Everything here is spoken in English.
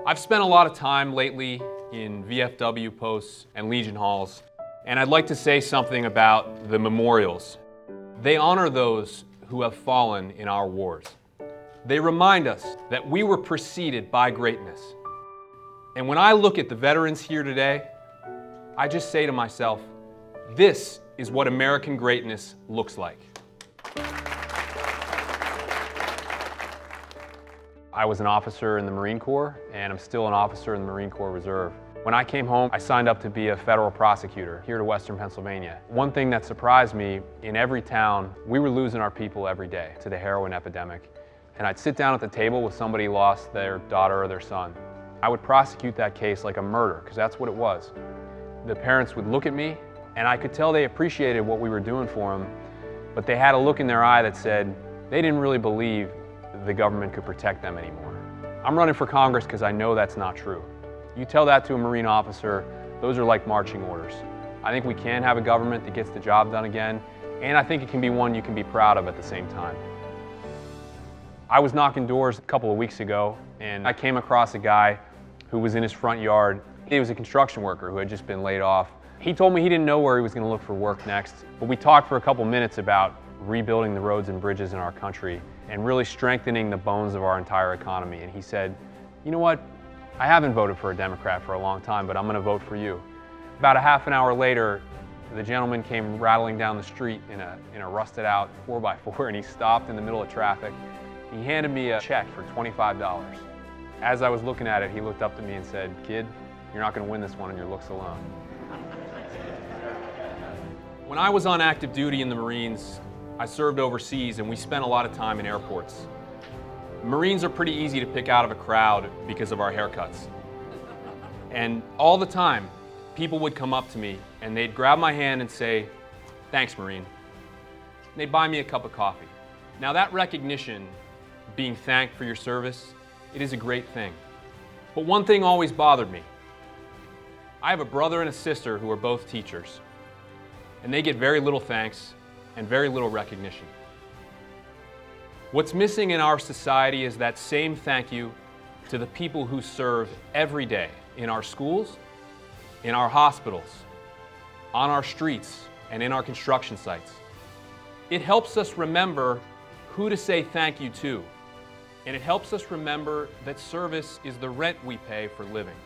I've spent a lot of time lately in VFW posts and Legion halls, and I'd like to say something about the memorials. They honor those who have fallen in our wars. They remind us that we were preceded by greatness. And when I look at the veterans here today, I just say to myself, this is what American greatness looks like. I was an officer in the Marine Corps, and I'm still an officer in the Marine Corps Reserve. When I came home, I signed up to be a federal prosecutor here to Western Pennsylvania. One thing that surprised me, in every town, we were losing our people every day to the heroin epidemic. And I'd sit down at the table with somebody who lost their daughter or their son. I would prosecute that case like a murder, because that's what it was. The parents would look at me, and I could tell they appreciated what we were doing for them, but they had a look in their eye that said they didn't really believe the government could protect them anymore. I'm running for Congress because I know that's not true. You tell that to a Marine officer, those are like marching orders. I think we can have a government that gets the job done again, and I think it can be one you can be proud of at the same time. I was knocking doors a couple of weeks ago, and I came across a guy who was in his front yard. He was a construction worker who had just been laid off. He told me he didn't know where he was going to look for work next, but we talked for a couple minutes about rebuilding the roads and bridges in our country and really strengthening the bones of our entire economy. And he said, you know what, I haven't voted for a Democrat for a long time, but I'm going to vote for you. About a half an hour later, the gentleman came rattling down the street in a rusted out 4x4, and he stopped in the middle of traffic. He handed me a check for $25. As I was looking at it, he looked up to me and said, kid, you're not going to win this one on your looks alone. When I was on active duty in the Marines, I served overseas, and we spent a lot of time in airports. Marines are pretty easy to pick out of a crowd because of our haircuts. And all the time, people would come up to me and they'd grab my hand and say, thanks, Marine. And they'd buy me a cup of coffee. Now that recognition, being thanked for your service, it is a great thing. But one thing always bothered me. I have a brother and a sister who are both teachers, and they get very little thanks and very little recognition. What's missing in our society is that same thank you to the people who serve every day in our schools, in our hospitals, on our streets, and in our construction sites. It helps us remember who to say thank you to, and it helps us remember that service is the rent we pay for living.